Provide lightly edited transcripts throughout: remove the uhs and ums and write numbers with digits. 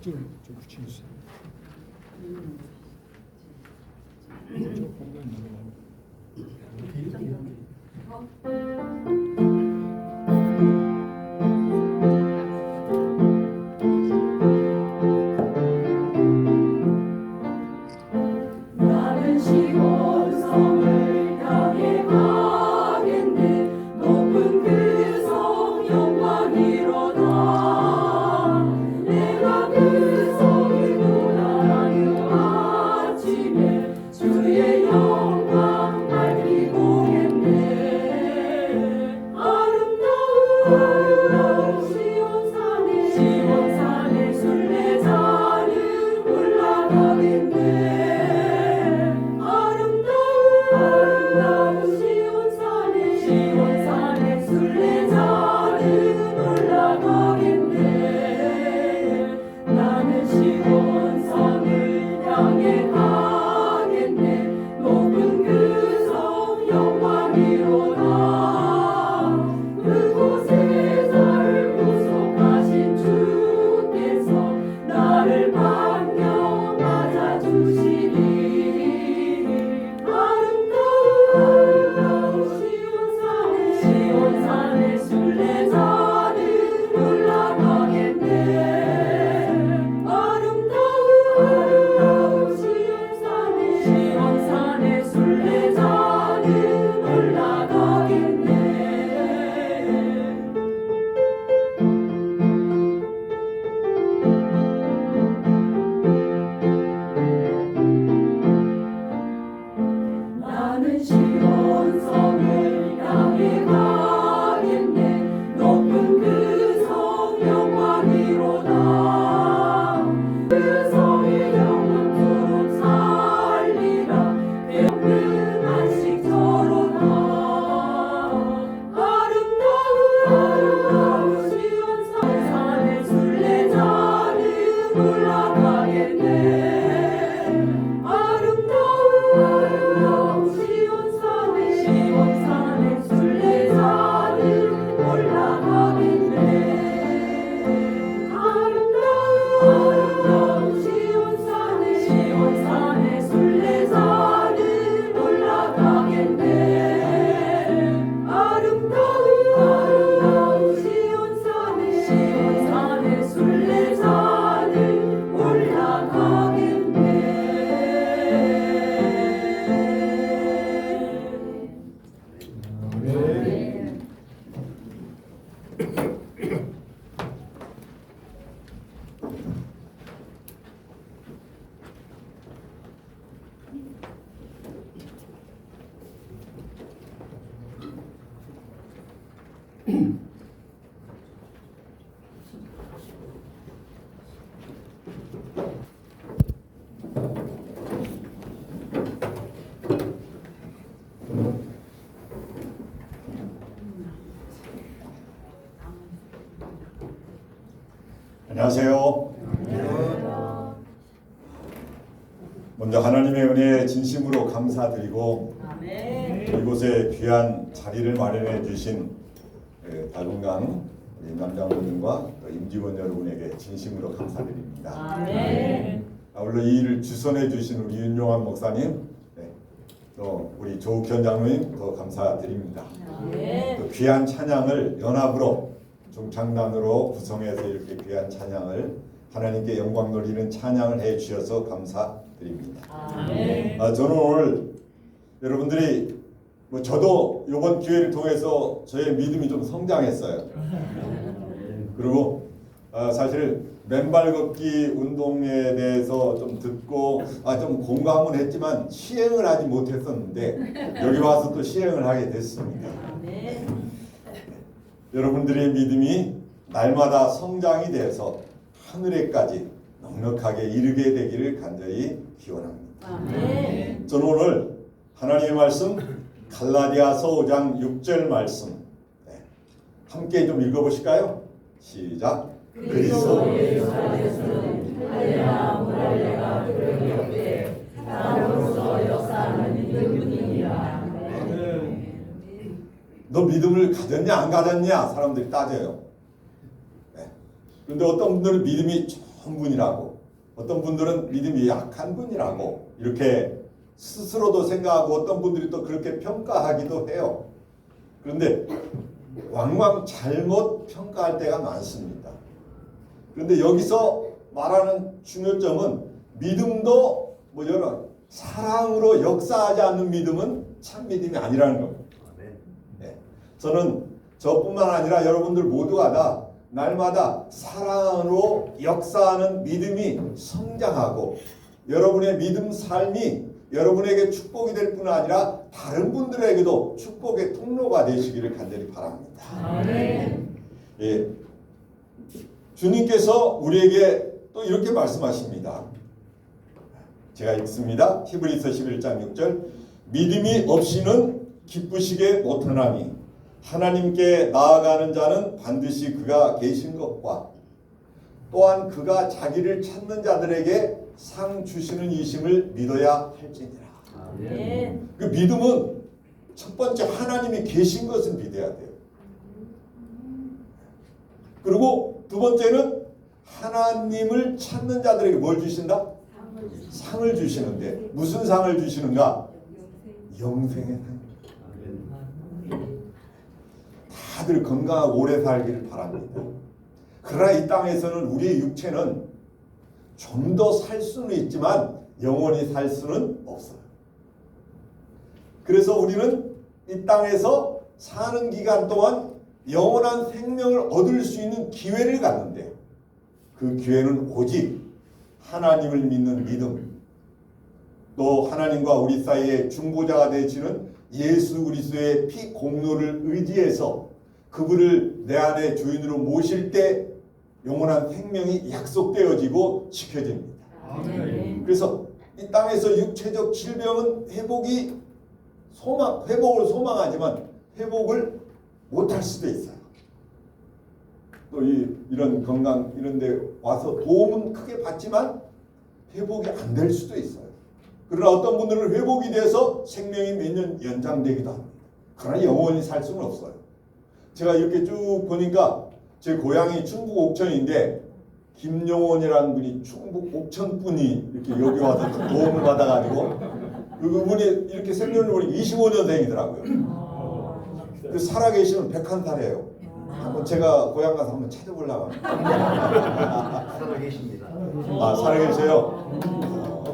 각질 좀 붙여주세요. 저 공간 나는 시온성을 향해 가겠네. 높은 그 성 영광이로다. 내가 그 성을 보다는 아침에 주의 영광 밝히고겠네. 아름다운 시온산에 순례자는 올라가겠네. 아름다운 시온산에 순례자는 올라가겠네. 나는 시온성을 향해 가겠네. 높은 그 성 영광이로다. 그곳에 나를 구속하신 주께서 나를 반겨 맞아주시니. 아름다운 시온산에 순례자는 올라가겠네. 아름다운 시온산에 순례자는 올라가겠네. 나는 시온성을 향해 가겠네. 높은 그 성 영광이로다. 그 성의 영광토록 살리라. 배없는 안식처로다. 아름다운 시온산에 순례자는 올라가겠네. 아름다운 시온산에 순례자는 올라가겠네. 아름다운 시온산에 순례자는 올라가겠네. 아름다운 시온산에 순례자는 올라가겠네. 안녕하세요. 먼저 하나님의 은혜에 진심으로 감사드리고 이곳에 귀한 자리를 마련해 주신 다중강 임남장로님과 또 임직원 여러분에게 진심으로 감사드립니다. 물론 이 일을 주선해 주신 우리 윤용환 목사님, 또 우리 조욱현 장로님 더 감사드립니다. 또 귀한 찬양을 연합으로 중창단으로 구성해서 이렇게 귀한 찬양을 하나님께 영광 돌리는 찬양을 해 주셔서 감사드립니다. 저는 오늘 여러분들이 저도 이번 기회를 통해서 저의 믿음이 좀 성장했어요. 그리고 사실 맨발 걷기 운동에 대해서 좀 듣고 좀 공감은 했지만 시행을 하지 못했었는데 여기 와서 또 시행을 하게 됐습니다. 여러분들의 믿음이 날마다 성장이 돼서 하늘에까지 넉넉하게 이르게 되기를 간절히 기원합니다. 저는 오늘 하나님의 말씀 갈라디아서 5장 6절 말씀 함께 좀 읽어보실까요? 시작. 그리스도 예수 안에서는 할례나 무할례가 그릇이 없되 사람으로서 역사하는 믿음 뿐이니라. 너 믿음을 가졌냐 안 가졌냐 사람들이 따져요. 그런데 어떤 분들은 믿음이 좋은 분이라고, 어떤 분들은 믿음이 약한 분이라고 이렇게 스스로도 생각하고 어떤 분들이 또 그렇게 평가하기도 해요. 그런데 왕왕 잘못 평가할 때가 많습니다. 그런데 여기서 말하는 중요점은 믿음도 뭐 여러 사랑으로 역사하지 않는 믿음은 참 믿음이 아니라는 겁니다. 네. 저는 저뿐만 아니라 여러분들 모두가 다 날마다 사랑으로 역사하는 믿음이 성장하고 여러분의 믿음 삶이 여러분에게 축복이 될 뿐 아니라 다른 분들에게도 축복의 통로가 되시기를 간절히 바랍니다. 예. 주님께서 우리에게 또 이렇게 말씀하십니다. 제가 읽습니다. 히브리서 11장 6절 믿음이 없이는 기쁘시게 못하나니 하나님께 나아가는 자는 반드시 그가 계신 것과 또한 그가 자기를 찾는 자들에게 상 주시는 이심을 믿어야 할지니라. 그 믿음은 첫 번째 하나님이 계신 것을 믿어야 돼요. 그리고 두 번째는 하나님을 찾는 자들에게 뭘 주신다? 상을 주시는데 무슨 상을 주시는가? 영생의 상. 다들 건강하고 오래 살기를 바랍니다. 그러나 이 땅에서는 우리의 육체는 좀 더 살 수는 있지만 영원히 살 수는 없어요. 그래서 우리는 이 땅에서 사는 기간 동안 영원한 생명을 얻을 수 있는 기회를 갖는데 그 기회는 오직 하나님을 믿는 믿음, 또 하나님과 우리 사이에 중보자가 되시는 예수 그리스도의 피 공로를 의지해서 그분을 내 안에 주인으로 모실 때 영원한 생명이 약속되어지고 지켜집니다. 그래서 이 땅에서 육체적 질병은 회복을 소망하지만 회복을 못할 수도 있어요. 또 이런 건강 이런 데 와서 도움은 크게 받지만 회복이 안 될 수도 있어요. 그러나 어떤 분들은 회복이 돼서 생명이 몇 년 연장되기도 합니다. 그러나 영원히 살 수는 없어요. 제가 이렇게 쭉 보니까 제 고향이 충북 옥천인데 김용원이라는 분이 충북 옥천 분이 이렇게 여기 와서 도움을 받아가지고 그분이 이렇게 생년을 보니 25년생이더라고요. 살아계시는 101살이에요. 한번 제가 고향 가서 한번 찾아보려고 합니다. 살아계십니다. 아, 살아계세요?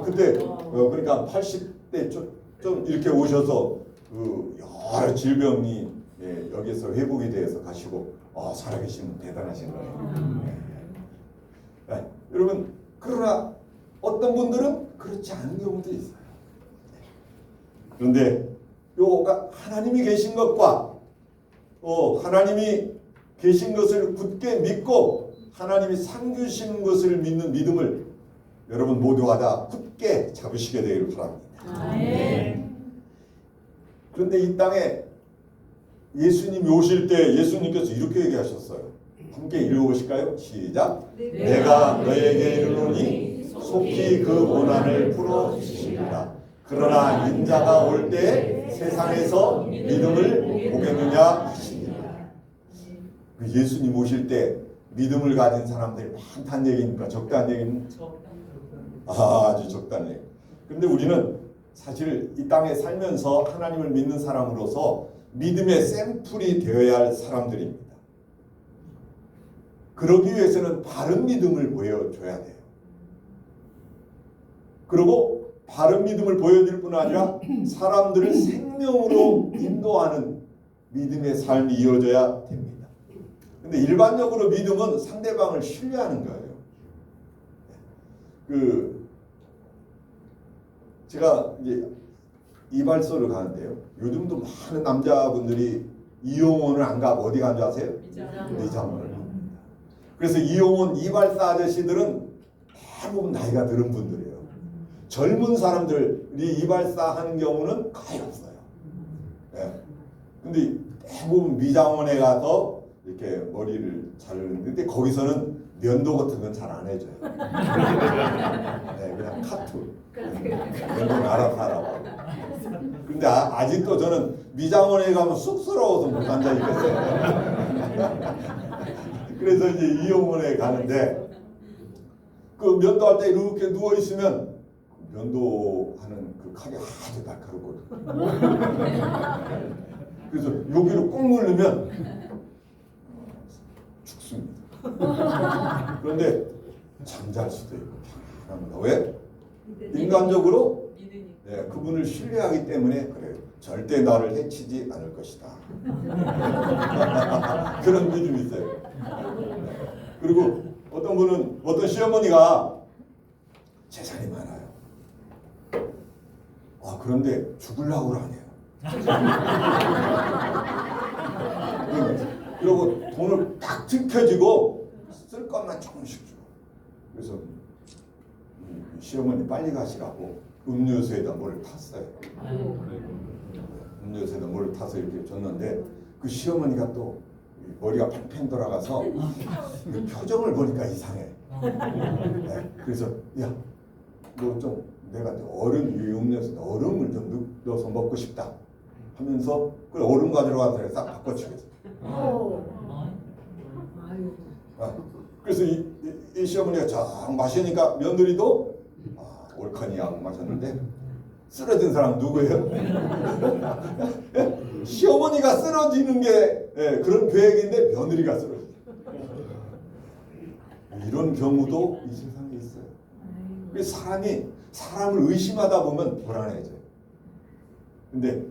그때 그러니까 80대 좀 이렇게 오셔서 그 여러 질병이 여기서 회복이 돼서 가시고 살아계시면 대단하신 거예요. 여러분 그러나 어떤 분들은 그렇지 않은 경우도 있어요. 그런데 요가 하나님이 계신 것과 하나님이 계신 것을 굳게 믿고 하나님이 상 주시는 것을 믿는 믿음을 여러분 모두가 다 굳게 잡으시게 되기를 바랍니다. 그런데 이 땅에 예수님이 오실 때 예수님께서 이렇게 얘기하셨어요. 함께 읽어보실까요? 시작. 내가 너에게 이르노니 속히 그 고난을 풀어주시리라. 그러나 인자가 올 때 세상에서 믿음을 보겠느냐 하시니라. 예수님 오실 때 믿음을 가진 사람들이 많다는 얘기입니까? 적다는 얘기입니까? 아주 적다는 얘기. 그런데 우리는 사실 이 땅에 살면서 하나님을 믿는 사람으로서 믿음의 샘플이 되어야 할 사람들입니다. 그러기 위해서는 바른 믿음을 보여줘야 돼요. 그리고 바른 믿음을 보여줄 뿐 아니라 사람들을 생명으로 인도하는 믿음의 삶이 이어져야 됩니다. 근데 일반적으로 믿음은 상대방을 신뢰하는 거예요. 제가 이제 이발소를 가는데요. 요즘도 많은 남자분들이 이용원을 안 가고 어디 간 줄 아세요? 미장원을 갑니다. 그래서 이용원 이발사 아저씨들은 대부분 나이가 들은 분들이에요. 젊은 사람들이 이발사 하는 경우는 거의 없어요. 근데 대부분 미장원에 가서 이렇게 머리를 자르는데 거기서는 면도 같은 건 잘 안 해줘요. 그냥 카투. 면도는 알아서 하라고. 근데 아직도 저는 미장원에 가면 쑥스러워서 못 앉아있겠어요. 그래서 이제 이용원에 가는데 그 면도할 때 이렇게 누워 있으면 면도하는 그 칼이 아주 날카롭거든. 그래서 여기로 꾹 누르면 죽습니다. 그런데 잠잘 수도 있고 편합니다. 왜? 인간적으로 그분을 신뢰하기 때문에 그래요. 절대 나를 해치지 않을 것이다. 그런 믿음이 있어요. 그리고 어떤 분은 어떤 시어머니가 재산이 많아요. 그런데 죽으려고 그러네요. 그리고 돈을 딱 지켜지고 쓸 것만 조금씩 주고. 그래서 시어머니 빨리 가시라고 음료수에다 뭘 탔어요. 음료수에다 뭘 타서 이렇게 줬는데 그 시어머니가 또 머리가 팽팽 돌아가서 그 표정을 보니까 이상해. 네, 그래서 야, 너 좀 내가 얼음 이 음료수에 얼음을 좀 넣어서 먹고 싶다 하면서 그 얼음 가지러 가서 싹 바꿔주겠어. 그래서 이 시어머니가 쫙 마시니까 며느리도 올커니약 마셨는데 쓰러진 사람 누구예요? 시어머니가 쓰러지는 게 그런 계획인데 며느리가 쓰러져. 이런 경우도 이 세상에 있어요. 사람이 사람을 의심하다 보면 불안해져요. 근데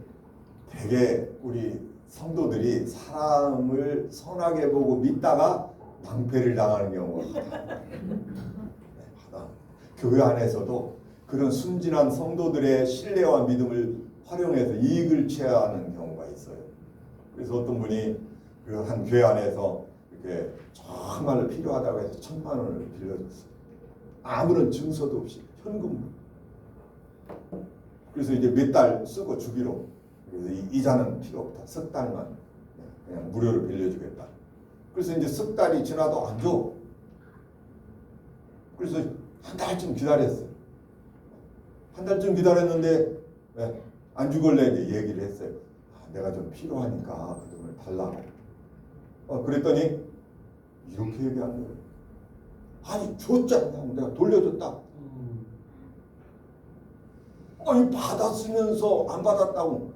되게 우리 성도들이 사람을 선하게 보고 믿다가 낭패를 당하는 경우가 많아요. 교회 안에서도 그런 순진한 성도들의 신뢰와 믿음을 활용해서 이익을 취하는 경우가 있어요. 그래서 어떤 분이 그 한 교회 안에서 이렇게 정말로 필요하다고 해서 1,000만 원을 빌려줬어요. 아무런 증서도 없이 현금으로. 그래서 이제 몇 달 쓰고 주기로. 그래서 이자는 필요 없다. 석 달만 그냥 무료로 빌려주겠다. 그래서 이제 석 달이 지나도 안 줘. 그래서 한 달쯤 기다렸어요. 한 달쯤 기다렸는데 안 주길래 이제 얘기를 했어요. 내가 좀 필요하니까 그 돈을 달라고. 그랬더니 이렇게 얘기하는 거예요. 아니 줬잖아. 내가 돌려줬다. 이 받았으면서 안 받았다고.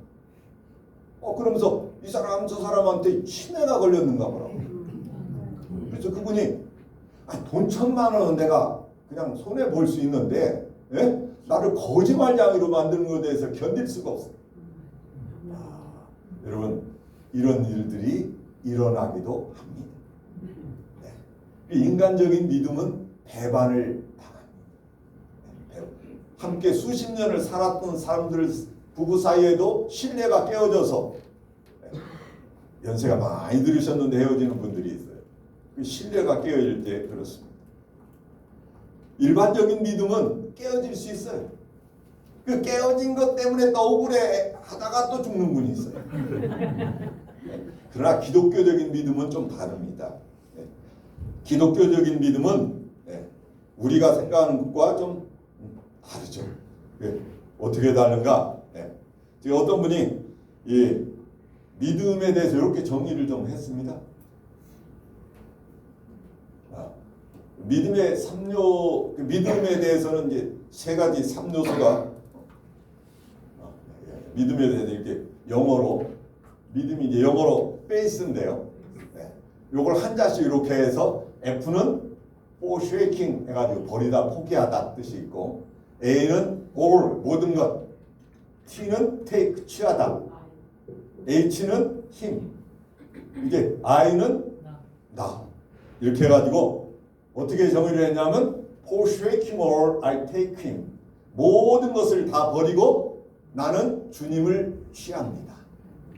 그러면서 이 사람 저 사람한테 치매가 걸렸는가 보라고. 그래서 그분이 돈 1,000만 원은 내가 그냥 손해 볼 수 있는데 나를 거짓말쟁이로 만드는 것에 대해서 견딜 수가 없어요. 여러분 이런 일들이 일어나기도 합니다. 인간적인 믿음은 배반을 당합니다. 함께 수십 년을 살았던 사람들 부부 사이에도 신뢰가 깨어져서 연세가 많이 들으셨는데 헤어지는 분들이 있어요. 신뢰가 깨어질 때 그렇습니다. 일반적인 믿음은 깨어질 수 있어요. 그 깨어진 것 때문에 또 억울해 하다가 또 죽는 분이 있어요. 그러나 기독교적인 믿음은 좀 다릅니다. 기독교적인 믿음은 우리가 생각하는 것과 좀 다르죠. 어떻게 다른가? 지금 어떤 분이 이 믿음에 대해서 이렇게 정의를 좀 했습니다. 믿음의 3요, 믿음에 대해서는 이제 세 가지 3요소가 믿음에 대해서 이렇게 영어로 믿음이 이제 영어로 faith인데요. 요걸 한자씩 이렇게 해서 F는 forshaking 해가지고 버리다 포기하다 뜻이 있고, A는 all 모든 것, T는 take 취하다, H는 힘, 이제 I는 나 이렇게 해가지고 어떻게 정의를 했냐면 forshaking all I take him, 모든 것을 다 버리고 나는 주님을 취합니다.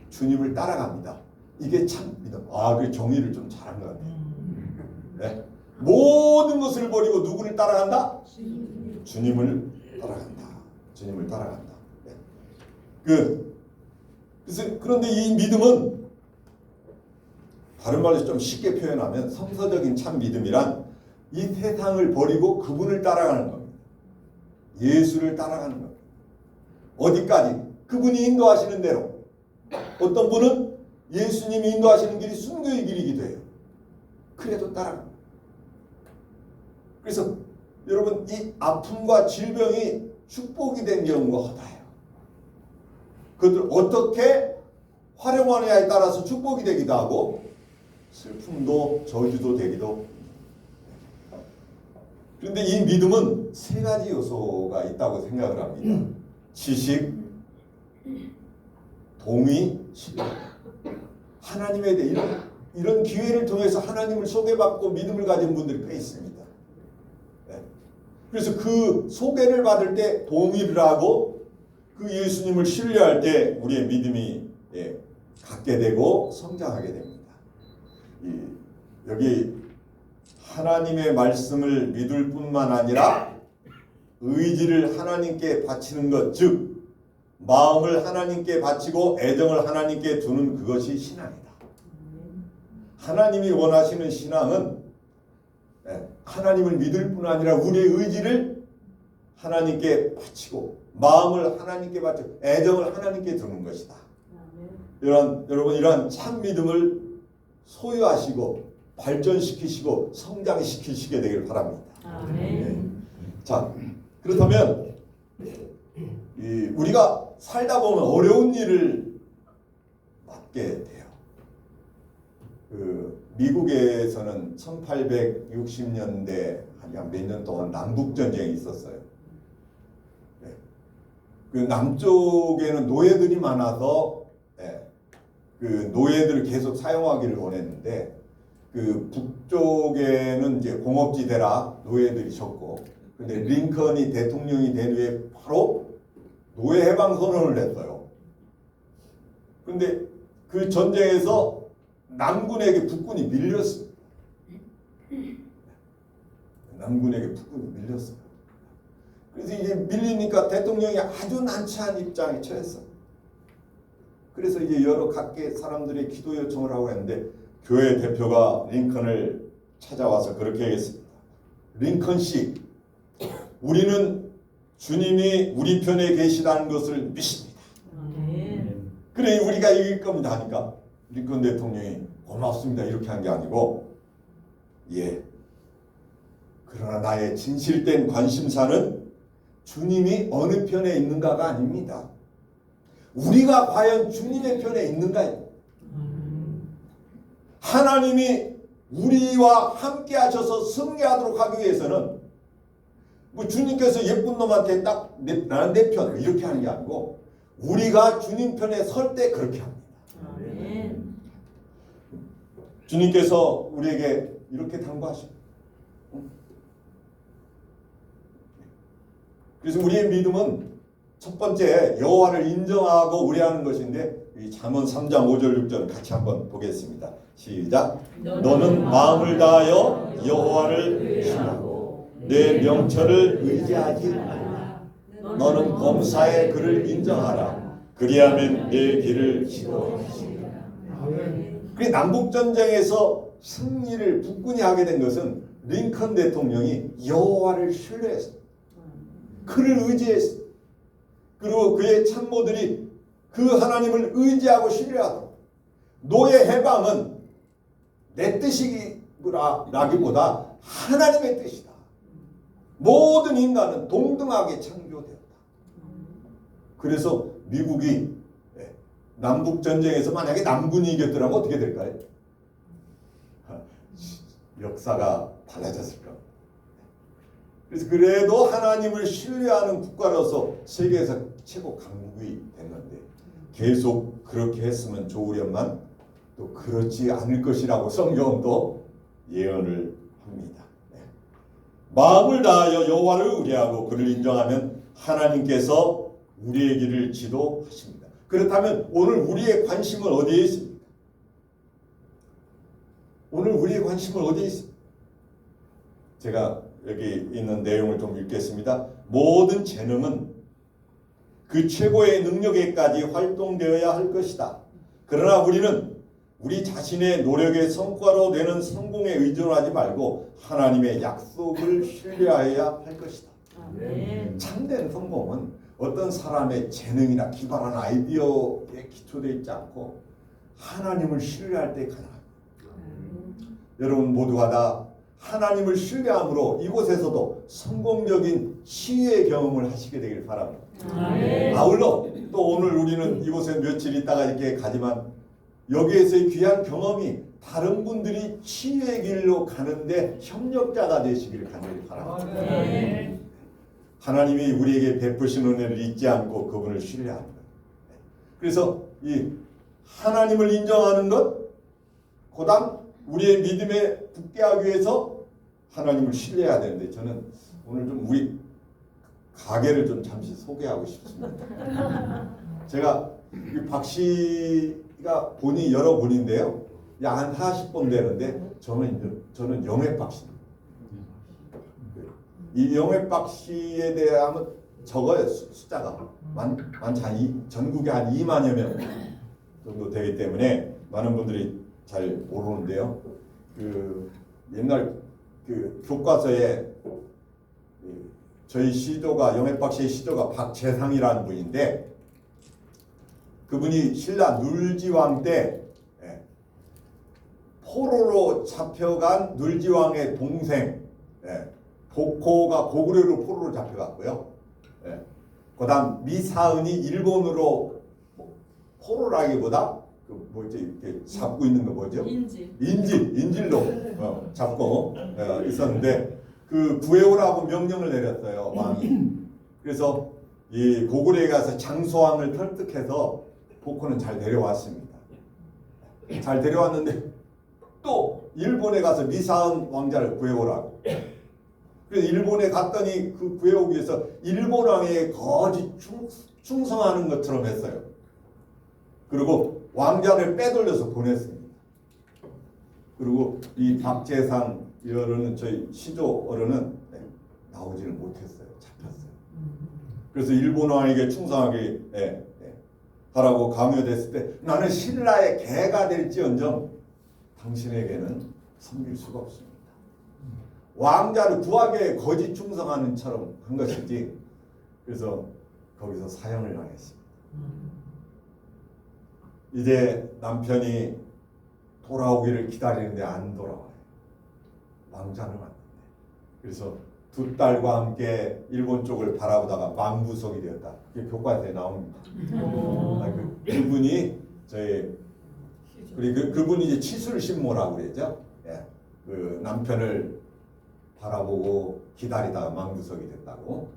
주님을 따라갑니다. 이게 참 믿음. 그 정의를 좀 잘한 것 같아요. 모든 것을 버리고 누구를 따라간다? 주님을 따라간다. 주님을 따라간다. 그런데 이 믿음은 다른 말로 좀 쉽게 표현하면 성서적인 참 믿음이란 이 세상을 버리고 그분을 따라가는 겁니다. 예수를 따라가는 겁니다. 어디까지? 그분이 인도하시는 대로. 어떤 분은 예수님이 인도하시는 길이 순교의 길이기도 해요. 그래도 따라갑니다. 그래서 여러분 이 아픔과 질병이 축복이 된 경우가 허다해요. 그것을 어떻게 활용하느냐에 따라서 축복이 되기도 하고 슬픔도 저주도 되기도 합니다. 그런데 이 믿음은 세 가지 요소가 있다고 생각을 합니다. 지식, 동의, 신뢰. 하나님에 대해 이런 기회를 통해서 하나님을 소개받고 믿음을 가진 분들이 꽤 있습니다. 네. 그래서 그 소개를 받을 때 동의를 하고 그 예수님을 신뢰할 때 우리의 믿음이 갖게 되고 성장하게 됩니다. 여기 하나님의 말씀을 믿을 뿐만 아니라 의지를 하나님께 바치는 것, 즉 마음을 하나님께 바치고 애정을 하나님께 두는 그것이 신앙이다. 하나님이 원하시는 신앙은 하나님을 믿을 뿐 아니라 우리의 의지를 하나님께 바치고 마음을 하나님께 바치고 애정을 하나님께 두는 것이다. 여러분 이러한 참 믿음을 소유하시고 발전시키시고 성장시키시게 되길 바랍니다. 자, 그렇다면 우리가 살다 보면 어려운 일을 맡게 돼요. 미국에서는 1860년대 한 몇 년 동안 남북전쟁이 있었어요. 그 남쪽에는 노예들이 많아서 그 노예들을 계속 사용하기를 원했는데 그 북쪽에는 이제 공업지대라 노예들이 적고, 근데 링컨이 대통령이 된 후에 바로 노예 해방 선언을 냈어요. 근데 그 전쟁에서 남군에게 북군이 밀렸어요. 남군에게 북군이 밀렸어요. 그래서 이제 밀리니까 대통령이 아주 난처한 입장에 처했어요. 그래서 이제 여러 각계 사람들의 기도 요청을 하고 했는데 교회 대표가 링컨을 찾아와서 그렇게 얘기했습니다. 링컨 씨, 우리는 주님이 우리 편에 계시다는 것을 믿습니다. 그래 우리가 이길 겁니다 하니까 링컨 대통령이 고맙습니다 이렇게 한 게 아니고, 그러나 나의 진실된 관심사는 주님이 어느 편에 있는가가 아닙니다. 우리가 과연 주님의 편에 있는가요? 하나님이 우리와 함께 하셔서 승리하도록 하기 위해서는 뭐 주님께서 예쁜 놈한테 딱 나는 내 편 이렇게 하는 게 아니고 우리가 주님 편에 설 때 그렇게 합니다. 주님께서 우리에게 이렇게 당부하십니다. 그래서 우리의 믿음은 첫 번째 여호와를 인정하고 의뢰하는 것인데 이 잠언 3장 5절 6절 같이 한번 보겠습니다. 시작. 너는 마음을 다하여 여호와를 신뢰하고 내 명철을 의지하지 말라. 너는 범사의 그를 인정하라. 그리하면 내 길을 지도하시리라. 그 남북전쟁에서 승리를 북군이 하게 된 것은 링컨 대통령이 여호와를 신뢰했어요. 그를 의지했어요. 그리고 그의 참모들이 그 하나님을 의지하고 신뢰하도록. 노예 해방은 내 뜻이라기보다 하나님의 뜻이다. 모든 인간은 동등하게 창조되었다. 그래서 미국이 남북전쟁에서 만약에 남군이 이겼더라면 어떻게 될까요? 역사가 달라졌을 겁니다. 그래서 그래도 하나님을 신뢰하는 국가로서 세계에서 최고 강국이 됐는데 계속 그렇게 했으면 좋으련만 또 그렇지 않을 것이라고 성경은 또 예언을 합니다. 마음을 다하여 여호와를 의뢰하고 그를 인정하면 하나님께서 우리의 길을 지도하십니다. 그렇다면 오늘 우리의 관심은 어디에 있습니까? 오늘 우리의 관심은 어디에 있습니까? 제가 여기 있는 내용을 좀 읽겠습니다. 모든 재능은 그 최고의 능력에까지 활동되어야 할 것이다. 그러나 우리는 우리 자신의 노력의 성과로 되는 성공에 의존하지 말고 하나님의 약속을 신뢰하여야 할 것이다. 참된 성공은 어떤 사람의 재능이나 기발한 아이디어에 기초되어 있지 않고 하나님을 신뢰할 때 가능합니다. 여러분 모두가 다 하나님을 신뢰함으로 이곳에서도 성공적인 치유의 경험을 하시게 되길 바랍니다. 아울러 또 오늘 우리는 이곳에 며칠 있다가 이렇게 가지만 여기에서의 귀한 경험이 다른 분들이 치유의 길로 가는데 협력자가 되시길 간절히 바랍니다. 하나님이 우리에게 베푸신 은혜를 잊지 않고 그분을 신뢰하는 것. 그래서 이 하나님을 인정하는 것, 그다음 우리의 믿음에 붙게 하기 위해서 하나님을 신뢰해야 되는데 저는 오늘 좀 우리 가게를 좀 잠시 소개하고 싶습니다. 제가 박 씨가 본이 여러 분인데요. 한 40분 되는데 저는 영회박 씨입니다. 이 영회박 씨에 대하면 적어요. 숫자가 많지 전국에 한 2만여 명 정도 되기 때문에 많은 분들이 잘 모르는데요. 그 옛날 그 교과서에 저희 시조가 영회박 씨의 시조가 박재상이라는 분인데 그분이 신라 눌지왕 때 포로로 잡혀간 눌지왕의 동생 복호가 고구려로 포로로 잡혀갔고요. 그다음 미사은이 일본으로 포로라기보다 그 뭐지 이렇게 잡고 있는 거 뭐죠? 인질로 잡고 있었는데 그 구해오라고 명령을 내렸어요 왕이. 그래서 이 고구려에 가서 장소왕을 설득해서 복호는 잘 데려왔습니다. 잘 데려왔는데 또 일본에 가서 미사은 왕자를 구해오라고. 그래서 일본에 갔더니 그 구해오기 위해서 일본 왕에 거짓 충성하는 것처럼 했어요. 그리고 왕자를 빼돌려서 보냈습니다. 그리고 이 박재상 어른은 저희 시조 어른은 나오지를 못했어요. 잡혔어요. 그래서 일본 왕에게 충성하기 하라고 강요됐을 때 나는 신라의 개가 될지언정 당신에게는 섬길 수가 없습니다. 왕자를 구하기 위해 거짓 충성하는 처럼 한 것이지. 그래서 거기서 사형을 당했습니다. 이제 남편이 돌아오기를 기다리는데 안 돌아와요. 왕자는 왔는데. 그래서 두 딸과 함께 일본 쪽을 바라보다가 망부석이 되었다. 그게 교과서에 나옵니다. 그분이 그분이 이제 치술신모라고 그러죠. 그 남편을 바라보고 기다리다가 망부석이 됐다고.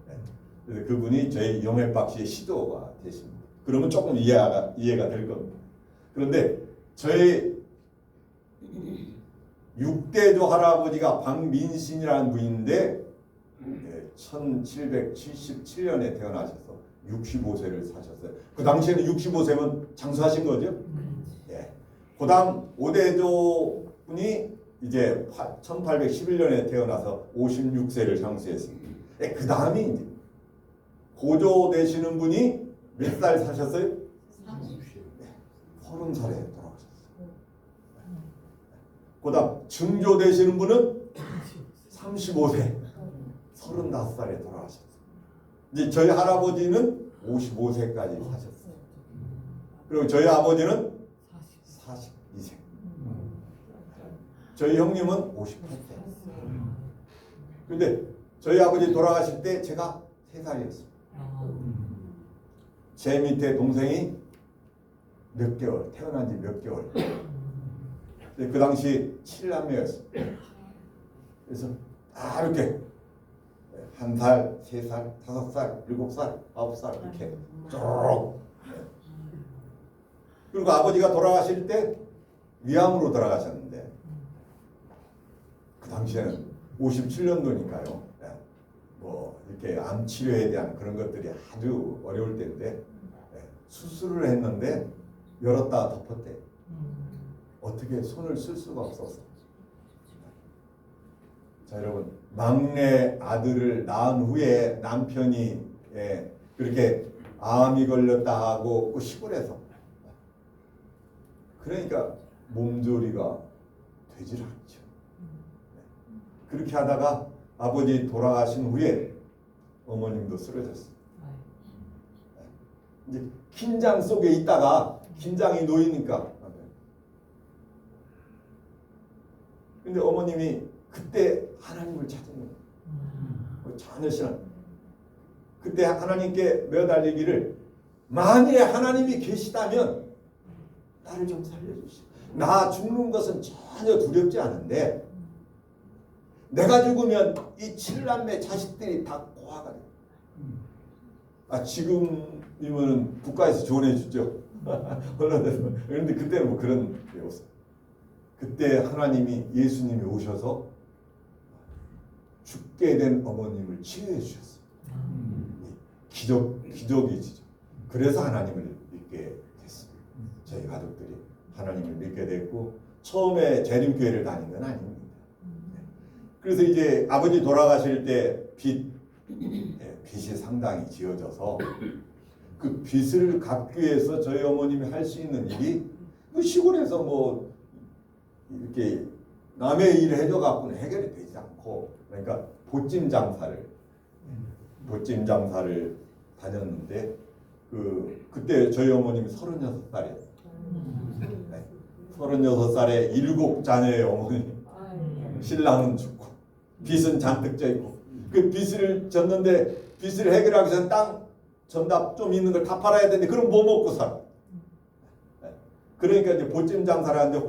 그래서 그분이 저희 영회박 씨의 시도가 되십니다. 그러면 조금 이해가 될 겁니다. 그런데 저희 6대조 할아버지가 박민신이라는 분인데 1777년에 태어나셔서 65세를 사셨어요. 그 당시에는 65세면 장수하신 거죠. 그 다음 5대조 분이 이제 1811년에 태어나서 56세를 장수했습니다. 그 다음이 이제 고조 되시는 분이 몇 살 사셨어요? 30살에 돌아가셨어요. 그 다음 증조 되시는 분은 35세, 35살에 돌아가셨어요. 이제 저희 할아버지는 55세까지 사셨어요. 그리고 저희 아버지는 42세. 저희 형님은 58세. 근데 저희 아버지 돌아가실 때 제가 3살이었어요. 제 밑에 동생이 몇 개월, 태어난 지 몇 개월. 그 당시 7남매였어요. 그래서 다 이렇게 1살, 3살, 5살, 7살, 9살 이렇게 쭉. 그리고 아버지가 돌아가실 때 위암으로 돌아가셨는데 그 당시에는 57년도니까요. 뭐 이렇게 암 치료에 대한 그런 것들이 아주 어려울 때인데 수술을 했는데 열었다가 덮었대. 어떻게 손을 쓸 수가 없어서. 자 여러분, 막내 아들을 낳은 후에 남편이 그렇게 암이 걸렸다 하고 그 시골에서 그러니까 몸조리가 되질 않죠. 그렇게 하다가 아버지 돌아가신 후에 어머님도 쓰러졌어요. 이제 긴장 속에 있다가 긴장이 놓이니까. 근데 어머님이 그때 하나님을 찾은 거예요. 전혀 신앙. 그때 하나님께 매달리기를, 만일에 하나님이 계시다면 나를 좀 살려주시오. 나 죽는 것은 전혀 두렵지 않은데 내가 죽으면 이 7남매 자식들이 다 고아가 돼. 지금이면 국가에서 지원해 주죠. 그런데 그때는 뭐 그런 게 없어요. 그때 하나님이, 예수님이 오셔서 죽게 된 어머님을 치유해 주셨어요. 기적이지죠. 그래서 하나님을 믿게 됐습니다. 저희 가족들이 하나님을 믿게 됐고, 처음에 재림교회를 다닌 건 아닙니다. 그래서 이제 아버지 돌아가실 때 빚이 상당히 지어져서 그 빚을 갚기 위해서 저희 어머님이 할 수 있는 일이 시골에서 뭐 이렇게 남의 일을 해줘 갖고는 해결이 되지 않고, 그러니까 보찜 장사를 다녔는데 그때 저희 어머님이 36살이었어요. 36살에 7자녀의 어머니, 신랑은 죽고 빚은 잔뜩 져 있고, 그 빚을 졌는데 빚을 해결하기 전에 땅 전답 좀 있는 걸 다 팔아야 되는데 그럼 뭐 먹고 살아? 그러니까 이제 보찜 장사를 하는데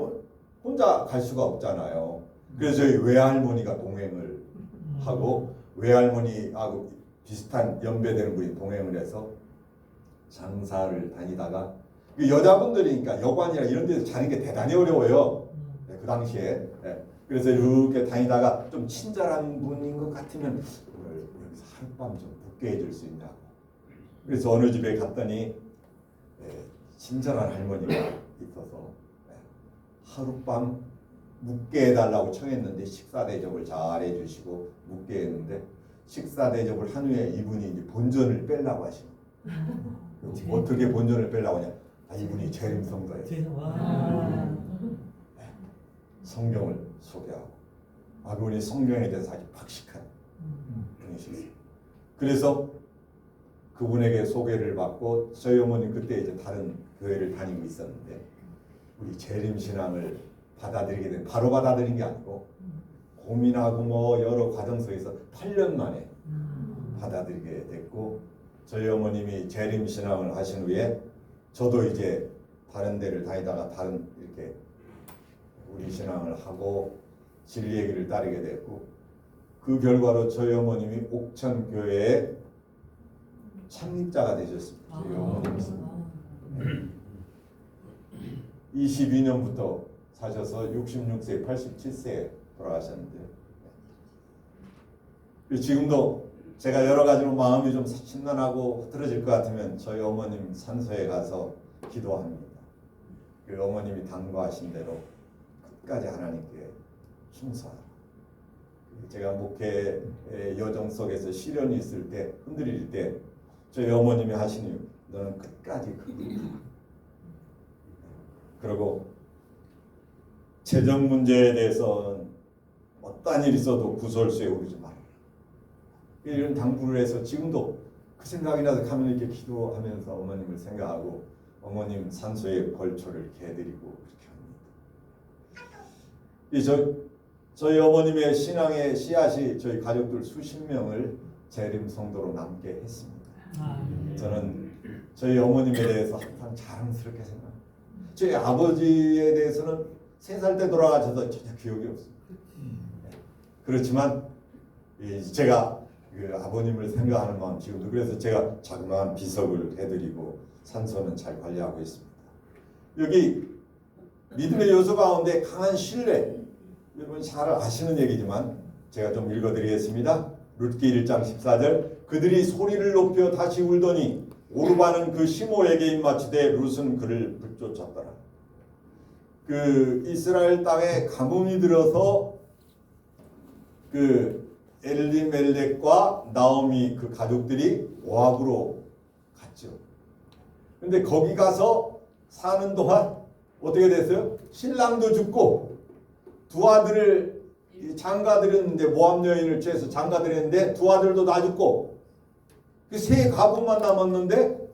혼자 갈 수가 없잖아요. 그래서 저희 외할머니가 동행을 하고, 외할머니하고 비슷한 연배되는 분이 동행을 해서 장사를 다니다가, 여자분들이니까 여관이나 이런 데서 자는 게 대단히 어려워요. 그 당시에. 그래서 이렇게 다니다가 좀 친절한 분인 것 같으면 여기서 하룻밤 좀 묵게 해줄 수 있냐고. 그래서 어느 집에 갔더니 친절한 할머니가 있어서 하룻밤 묵게 해달라고 청했는데 식사 대접을 잘 해주시고 묵게 했는데, 식사 대접을 한 후에 이분이 이제 본전을 빼려고 하시고. 어떻게 본전을 빼려고 하냐? 이분이 재림성도예요. 성경을 소개하고, 그분이 성경에 대해서 아주 박식한 분이셨어요. 그래서 그분에게 소개를 받고, 저희 어머니 그때 이제 다른 교회를 다니고 있었는데, 우리 재림신앙을 받아들이게 된, 바로 받아들인 게 아니고 고민하고 뭐 여러 과정 속에서 8년 만에 받아들이게 됐고, 저희 어머님이 재림신앙을 하신 후에 저도 이제 다른 데를 다니다가 다른 이렇게 우리 신앙을 하고 진리의 길을 따르게 됐고, 그 결과로 저희 어머님이 옥천교회의 창립자가 되셨습니다. 저희 어머님이 22년부터 사셔서 66세, 87세에 돌아가셨는데, 지금도 제가 여러 가지로 마음이 좀 심란하고 흐트러질 것 같으면 저희 어머님 산소에 가서 기도합니다. 그 어머님이 당부하신 대로 끝까지 하나님께 충성하라. 제가 목회 여정 속에서 시련이 있을 때, 흔들릴 때 저희 어머님이 하시니, 너는 끝까지 그분이 가라. 그리고 재정 문제에 대해서는 어떠한 일이 있어도 구설수에 오르지 말아라. 이런 당부를 해서 지금도 그 생각이 나서 가면 이렇게 기도하면서 어머님을 생각하고 어머님 산소에 벌초를 개드리고 그렇게 합니다. 저희 어머님의 신앙의 씨앗이 저희 가족들 수십 명을 재림 성도로 남게 했습니다. 저는 저희 어머님에 대해서 항상 자랑스럽게 생각합니다. 저희 아버지에 대해서는 3살 때 돌아가셔서 전혀 기억이 없습니다. 그렇지만 제가 그 아버님을 생각하는 마음 지금도, 그래서 제가 자그마한 비석을 해드리고 산소는 잘 관리하고 있습니다. 여기 믿음의 요소 가운데 강한 신뢰, 여러분 잘 아시는 얘기지만 제가 좀 읽어드리겠습니다. 룻기 1장 14절, 그들이 소리를 높여 다시 울더니 오르바는 그 시모에게 입맞추되 룻은 그를 붙쫓았더라. 그 이스라엘 땅에 가뭄이 들어서 그 엘리멜렉과 나오미 그 가족들이 모압으로 갔죠. 근데 거기 가서 사는 동안 어떻게 됐어요? 신랑도 죽고 두 아들을 장가들였는데, 모압 여인을 취해서 장가들였는데 두 아들도 다 죽고 그 세 가부만 남았는데,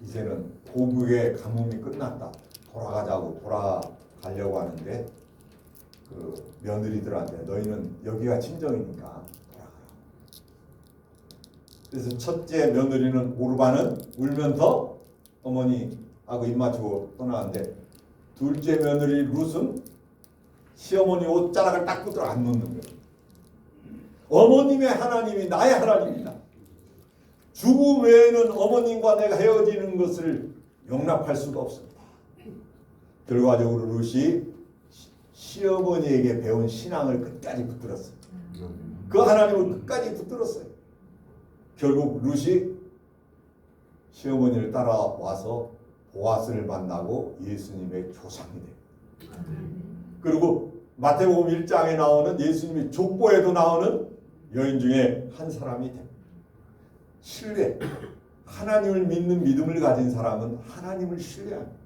이제는 고국의 가뭄이 끝났다. 돌아가려고 하는데 그 며느리들한테 너희는 여기가 친정이니까 돌아가라. 그래서 첫째 며느리는 오르반은 울면서 어머니하고 입 맞추고 떠나는데 둘째 며느리 룻은 시어머니 옷자락을 딱 붙들어 안 놓는 거예요. 어머님의 하나님이 나의 하나님이다. 죽음 외에는 어머님과 내가 헤어지는 것을 용납할 수가 없습니다. 결과적으로 룻이 시어머니에게 배운 신앙을 끝까지 붙들었어요. 그 하나님을 끝까지 붙들었어요. 결국 룻이 시어머니를 따라와서 보아스를 만나고 예수님의 조상이 돼요. 그리고 마태복음 1장에 나오는 예수님의 족보에도 나오는 여인 중에 한 사람이 됩니다. 신뢰. 하나님을 믿는 믿음을 가진 사람은 하나님을 신뢰합니다.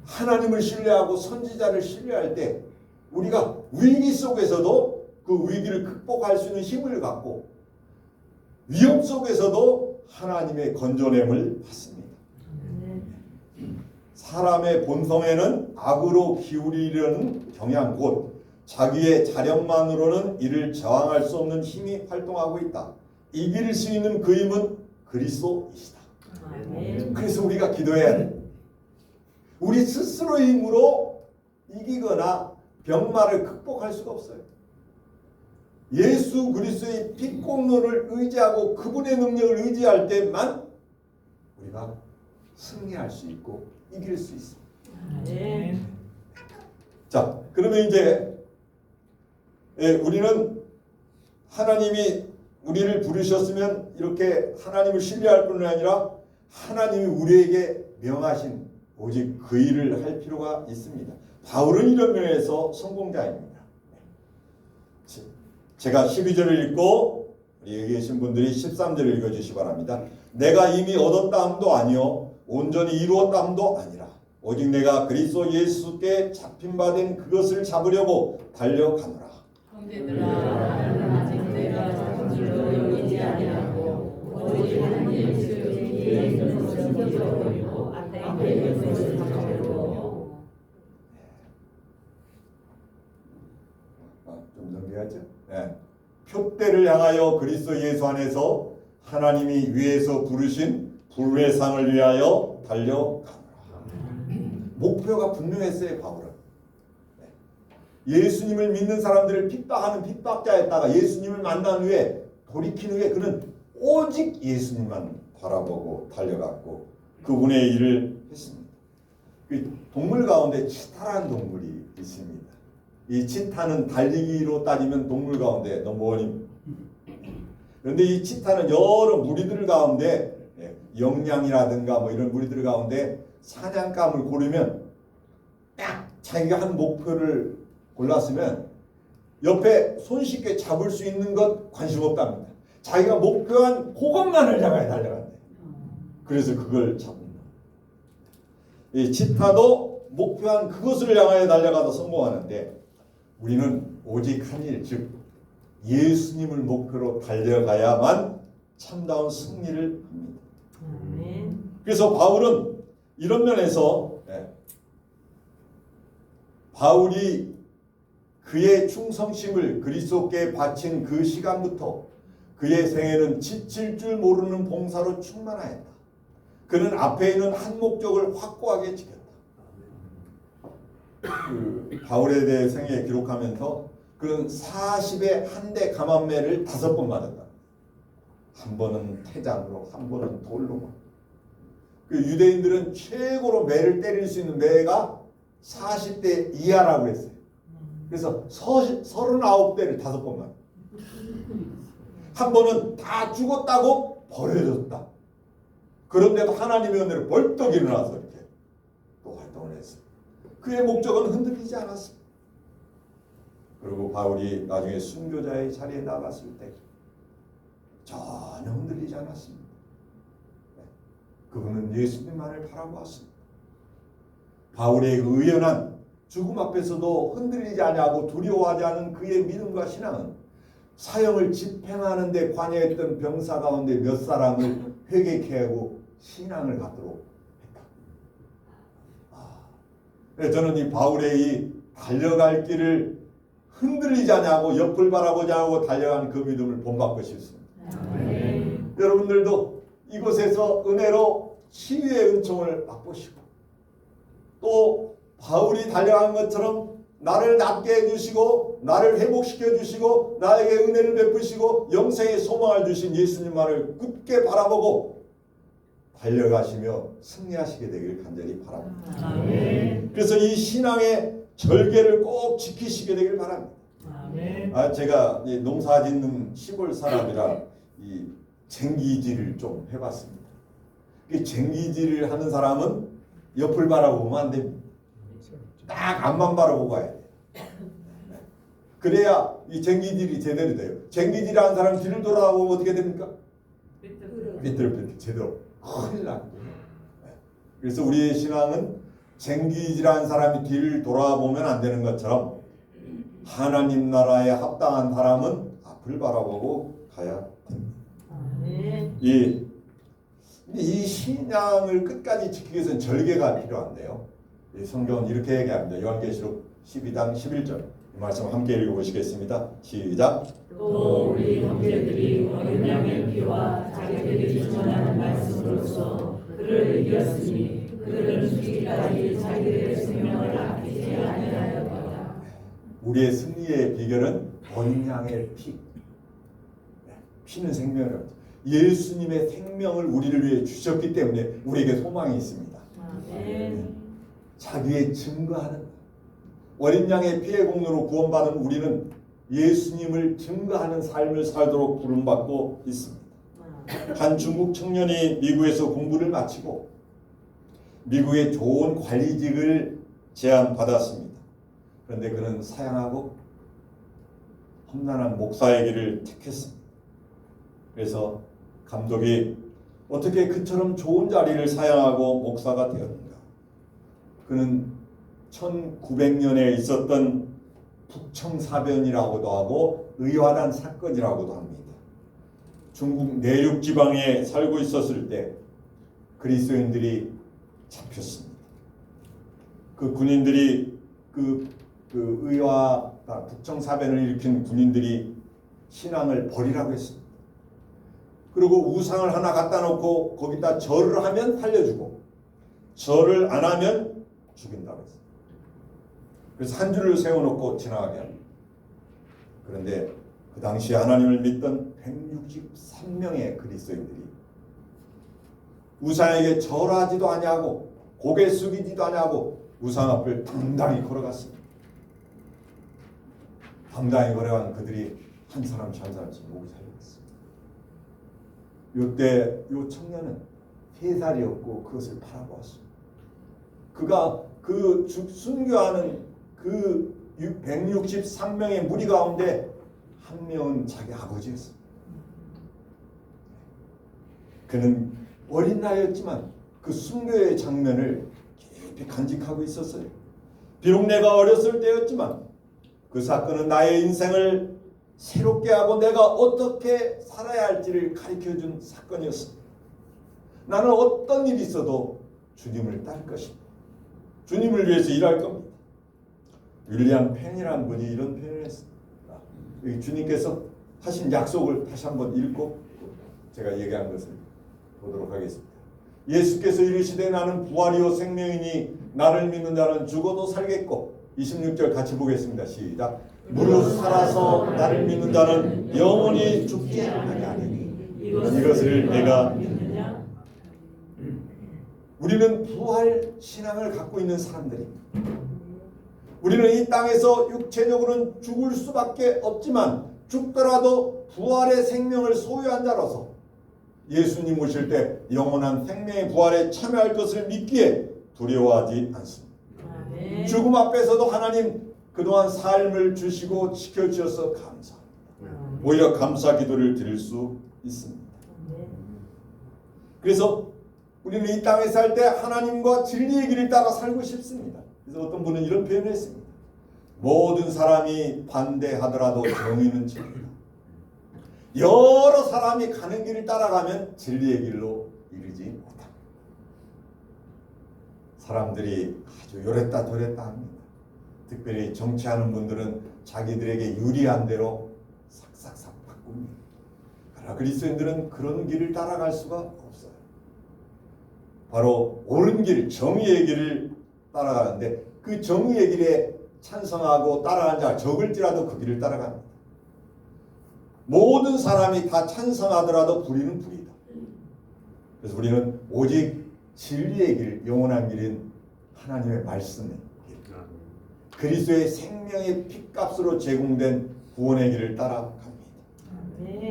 하나님을 신뢰하고 선지자를 신뢰할 때 우리가 위기 속에서도 그 위기를 극복할 수 있는 힘을 갖고 위험 속에서도 하나님의 건져냄을 받습니다. 사람의 본성에는 악으로 기울이려는 경향 곧 자기의 자력만으로는 이를 저항할 수 없는 힘이 활동하고 있다. 이길 수 있는 그 힘은 그리스도이시다. 그래서 우리가 기도해야 돼. 우리 스스로의 힘으로 이기거나 병마를 극복할 수가 없어요. 예수 그리스도의 피공로를 의지하고 그분의 능력을 의지할 때만 우리가 승리할 수 있고 이길 수 있습니다. 자, 그러면 이제 우리는 하나님이 우리를 부르셨으면 이렇게 하나님을 신뢰할 뿐만 아니라 하나님이 우리에게 명하신 오직 그 일을 할 필요가 있습니다. 바울은 이런 면에서 성공자입니다. 제가 12절을 읽고 여기 계신 분들이 13절을 읽어주시기 바랍니다. 내가 이미 얻었다 함도 아니요 온전히 이루었다 함도 아니라 오직 내가 그리스도 예수께 잡힌 바 된 그것을 잡으려고 달려가노라. 형제들아 아직 내가 잡은 줄로 여기지 아니하고 오직 한 예수 뒤에 있는 것을 잊어버리고 앞에 있는 것을 잡으려고. 좀 정리하죠. 네. 표대를 향하여 그리스도 예수 안에서 하나님이 위에서 부르신 불의 상을 위하여 달려가노라. 목표가 분명했어요. 바울은. 예수님을 믿는 사람들을 핍박하는 핍박자였다가 예수님을 만난 후에 돌이킨 후에 그는 오직 예수님만 바라보고 달려갔고 그분의 일을 했습니다. 동물 가운데 치타라는 동물이 있습니다. 이 치타는 달리기로 따지면 동물 가운데 넘버원입니다. 그런데 이 치타는 여러 무리들 가운데 영양이라든가 뭐 이런 무리들 가운데 사냥감을 고르면 딱 자기가 한 목표를 골랐으면 옆에 손쉽게 잡을 수 있는 것 관심 없답니다. 자기가 목표한 그것만을 향해 달려간대. 그래서 그걸 잡는다. 이 치타도 목표한 그것을 향하여 달려가다 성공하는데 우리는 오직 한 일, 즉 예수님을 목표로 달려가야만 참다운 승리를 합니다. 그래서 바울은 이런 면에서 바울이 그의 충성심을 그리스도께 바친 그 시간부터 그의 생애는 지칠 줄 모르는 봉사로 충만하였다. 그는 앞에 있는 한 목적을 확고하게 지켰다. 바울에 대해 생애 기록하면서 그는 40의 한 대 감한매를 5번 맞았다. 한 번은 태장으로, 한 번은 돌로. 그 유대인들은 최고로 매를 때릴 수 있는 매가 40대 이하라고 했어요. 그래서 39대를 5번 맞았다. 한 번은 다 죽었다고 버려졌다. 그런데도 하나님의 은혜로 벌떡 일어나서 이렇게 또 활동을 했어요. 그의 목적은 흔들리지 않았습니다. 그리고 바울이 나중에 순교자의 자리에 나갔을 때 전혀 흔들리지 않았습니다. 그분은 예수님만을 바라보았습니다. 바울의 의연한 죽음 앞에서도 흔들리지 아니하고 두려워하지 않은 그의 믿음과 신앙은 사형을 집행하는 데 관여했던 병사 가운데 몇 사람을 회개케 하고 신앙을 갖도록 했다. 저는 이 바울의 이 달려갈 길을 흔들리지 않냐고 옆을 바라보지 않고 달려가는 그 믿음을 본받고 싶습니다. 여러분들도 이곳에서 은혜로 치유의 은총을 맛보시고 또 바울이 달려간 것처럼 나를 낫게 해주시고 나를 회복시켜 주시고 나에게 은혜를 베푸시고 영생의 소망을 주신 예수님만을 굳게 바라보고 달려가시며 승리하시게 되길 간절히 바랍니다. 그래서 이 신앙의 절개를 꼭 지키시게 되길 바랍니다. 제가 농사 짓는 시골 사람이라 이 쟁기질을 좀 해봤습니다. 쟁기질을 하는 사람은 옆을 바라보면 안 됩니다. 딱 앞만 바라보고 가야 돼요. 그래야 이 쟁기질이 제대로 돼요. 쟁기질 하는 사람 뒤를 돌아보면 어떻게 됩니까? 삐뚤삐뚤 제대로 큰일 납니다. 그래서 우리의 신앙은 쟁기질한 사람이 뒤를 돌아보면 안 되는 것처럼 하나님 나라에 합당한 사람은 앞을 바라보고 가야 됩니다. 이 신앙을 끝까지 지키기 위해서는 절개가 필요한데요. 이 성경은 이렇게 얘기합니다. 요한계시록 12장 11절 이 말씀 함께 읽어보시겠습니다. 시작. 또 우리 형제들이 어린 양의 피와 자기들이 전하는 말씀으로써 그를 이겼으니 그들은 죽기까지 자기들의 생명을 아끼지 아니하였다. 우리의 승리의 비결은 어린 양의 피. 피는 생명이랍니다. 예수님의 생명을 우리를 위해 주셨기 때문에 우리에게 소망이 있습니다. 자기의 증거하는 어린 양의 피의 공로로 구원받은 우리는 예수님을 증거하는 삶을 살도록 부름받고 있습니다. 한 중국 청년이 미국에서 공부를 마치고 미국의 좋은 관리직을 제안받았습니다. 그런데 그는 사양하고 험난한 목사의 길을 택했습니다. 그래서 감독이 어떻게 그처럼 좋은 자리를 사양하고 목사가 되었는가? 그는 1900년에 있었던 북청사변이라고도 하고 의화단 사건이라고도 합니다. 중국 내륙 지방에 살고 있었을 때 그리스도인들이 잡혔습니다. 그 군인들이 그 의화 북청사변을 일으킨 군인들이 신앙을 버리라고 했습니다. 그리고 우상을 하나 갖다 놓고 거기다 절을 하면 살려주고 절을 안 하면 죽인다고 했습니다. 그래서 한 줄을 세워놓고 지나가게 합니다. 그런데 그 당시에 하나님을 믿던 163명의 그리스도인들이 우상에게 절하지도 아니하고 고개 숙이지도 아니하고 우상 앞을 당당히 걸어갔습니다. 당당히 걸어간 그들이 한 사람씩 한 사람씩 목이 살려갔습니다. 이때 이 청년은 3살이었고 그것을 바라보았습니다. 그가 그 순교하는 그 163명의 무리 가운데 한 명은 자기 아버지였습니다. 그는 어린 나이였지만 그 순교의 장면을 깊이 간직하고 있었어요. 비록 내가 어렸을 때였지만 그 사건은 나의 인생을 새롭게 하고 내가 어떻게 살아야 할지를 가르쳐준 사건이었습니다. 나는 어떤 일이 있어도 주님을 따를 것입니다. 주님을 위해서 일할 겁니다. 윌리엄 펜이라는 분이 이런 표현을 했습니다. 여기 주님께서 하신 약속을 다시 한번 읽고 제가 얘기한 것을 보도록 하겠습니다. 예수께서 이르시되 나는 부활이요 생명이니 나를 믿는 자는 죽어도 살겠고 26절 같이 보겠습니다. 시작. 무릇 살아서 나를 믿는 자는 영원히 죽지 아니하리니 이것을 내가 믿느냐? 우리는 부활 신앙을 갖고 있는 사람들입니다. 우리는 이 땅에서 육체적으로는 죽을 수밖에 없지만 죽더라도 부활의 생명을 소유한 자로서 예수님 오실 때 영원한 생명의 부활에 참여할 것을 믿기에 두려워하지 않습니다. 죽음 앞에서도 하나님 그동안 삶을 주시고 지켜주셔서 감사합니다. 오히려 감사 기도를 드릴 수 있습니다. 그래서 우리는 이 땅에 살 때 하나님과 진리의 길을 따라 살고 싶습니다. 그래서 어떤 분은 이런 표현을 했습니다. 모든 사람이 반대하더라도 정의는 진리다. 여러 사람이 가는 길을 따라가면 진리의 길로 이르지 못합니다. 사람들이 아주 요랬다 저랬다 합니다. 특별히 정치하는 분들은 자기들에게 유리한 대로 싹싹싹 바꿉니다. 그러나 그리스도인들은 그런 길을 따라갈 수가 없어요. 바로 옳은 길, 정의의 길을 따라가는데 그 정의의 길에 찬성하고 따라가는 자가 적을지라도 그 길을 따라갑니다. 모든 사람이 다 찬성하더라도 불의는 불의다. 그래서 우리는 오직 진리의 길, 영원한 길인 하나님의 말씀의 길, 그리스도의 생명의 피값으로 제공된 구원의 길을 따라갑니다.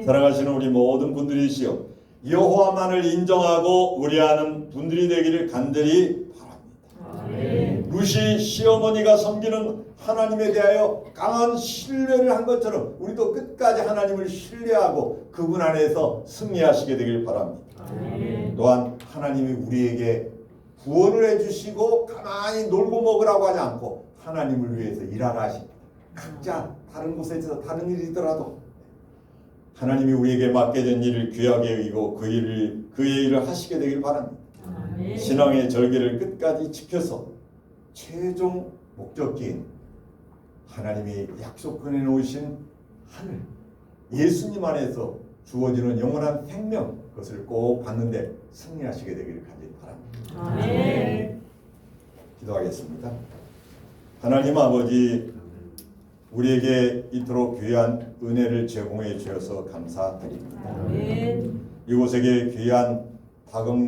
사랑하시는 우리 모든 분들이시여, 여호와만을 인정하고 의뢰하는 분들이 되기를 간절히 바랍니다. 루시 시어머니가 섬기는 하나님에 대하여 강한 신뢰를 한 것처럼 우리도 끝까지 하나님을 신뢰하고 그분 안에서 승리하시게 되길 바랍니다. 또한 하나님이 우리에게 구원을 해주시고 가만히 놀고 먹으라고 하지 않고 하나님을 위해서 일하라 하십니다. 각자 다른 곳에서 다른 일이더라도 하나님이 우리에게 맡겨진 일을 귀하게 여기고 그의 일을 하시게 되길 바랍니다. 신앙의 절개를 끝까지 지켜서 최종 목적지인 하나님이 약속해 놓으신 하늘, 예수님 안에서 주어지는 영원한 생명, 그것을 꼭 받는데 승리하시게 되기를 간절히 바랍니다. 기도하겠습니다. 하나님 아버지, 우리에게 이토록 귀한 은혜를 제공해 주셔서 감사드립니다. 이곳에게 귀한 다금